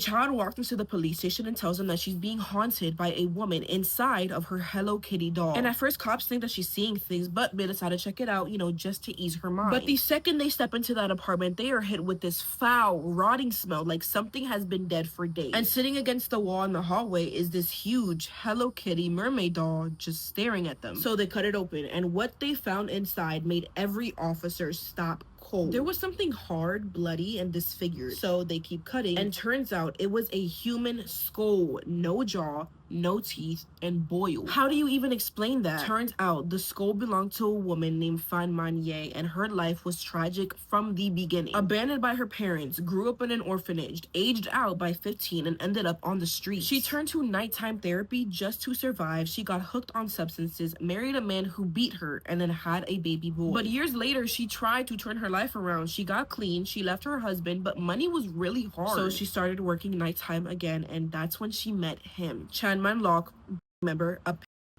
child walked into the police station and tells them that she's being haunted by a woman inside of her Hello Kitty doll. And at first, cops think that she's seeing things, but they decide to check it out, just to ease her mind. But the second they step into that apartment, they are hit with this foul, rotting smell like something has been dead for days. And sitting against the wall in the hallway is this huge Hello Kitty mermaid doll just staring at them. So they cut it open, and what they found inside made every officer stop cold. There was something hard, bloody, and disfigured. So they keep cutting, and turns out it was a human skull, no jaw, no teeth, and boiled. How do you even explain that? Turns out the skull belonged to a woman named Fan Man Ye, and her life was tragic from the beginning. Abandoned by her parents, grew up in an orphanage, aged out by 15, and ended up on the streets. She turned to nighttime therapy just to survive. She got hooked on substances, married a man who beat her, and then had a baby boy. But years later, she tried to turn her life around. She got clean, she left her husband, but money was really hard. So she started working nighttime again, and that's when she met him. Chan Man Lok, member,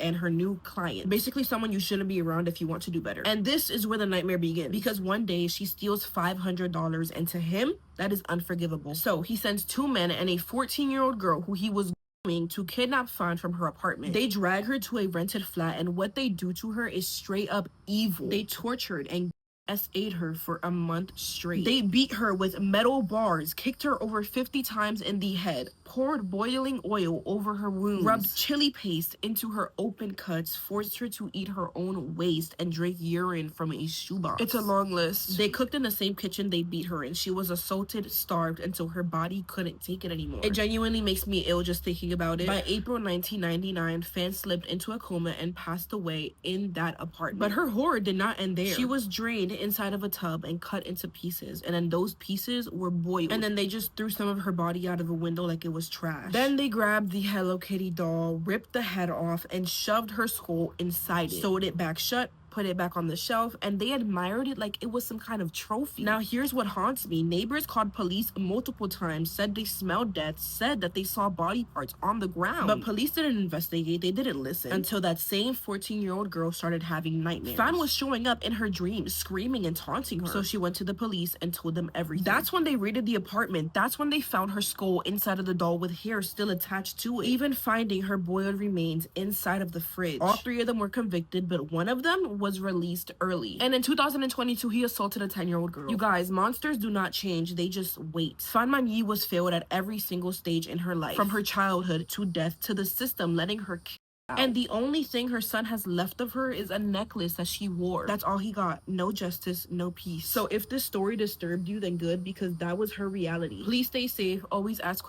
and her new client. Basically someone you shouldn't be around if you want to do better. And this is where the nightmare begins, because one day she steals $500, and to him, that is unforgivable. So he sends 2 men and a 14-year-old girl who he was to kidnap Fan from her apartment. They drag her to a rented flat, and what they do to her is straight up evil. They tortured and SA'd her for a month straight. They beat her with metal bars, kicked her over 50 times in the head, poured boiling oil over her wounds, rubbed chili paste into her open cuts, forced her to eat her own waste, and drink urine from a shoebox. It's a long list. They cooked in the same kitchen they beat her in. She was assaulted, starved, until her body couldn't take it anymore. It genuinely makes me ill just thinking about it. By April 1999, Fan slipped into a coma and passed away in that apartment. But her horror did not end there. She was drained inside of a tub and cut into pieces, and then those pieces were boiled, and then they just threw some of her body out of a window like it was trash. Then they grabbed the Hello Kitty doll, ripped the head off, and shoved her skull inside it, sewed it back shut, put it back on the shelf, and they admired it like it was some kind of trophy. Now here's what haunts me. Neighbors called police multiple times, said they smelled death, said that they saw body parts on the ground, but police didn't investigate. They didn't listen until that same 14-year-old girl started having nightmares. Fan was showing up in her dreams, screaming and taunting her. So she went to the police and told them everything. That's when they raided the apartment. That's when they found her skull inside of the doll with hair still attached to it, even finding her boiled remains inside of the fridge. All 3 of them were convicted, but one of them was released early. And in 2022, he assaulted a 10-year-old girl. You guys, monsters do not change, they just wait. Fan Man Yi was failed at every single stage in her life, from her childhood to death to the system letting her out. And the only thing her son has left of her is a necklace that she wore. That's all he got. No justice, no peace. So if this story disturbed you, then good, because that was her reality. Please stay safe, always ask questions.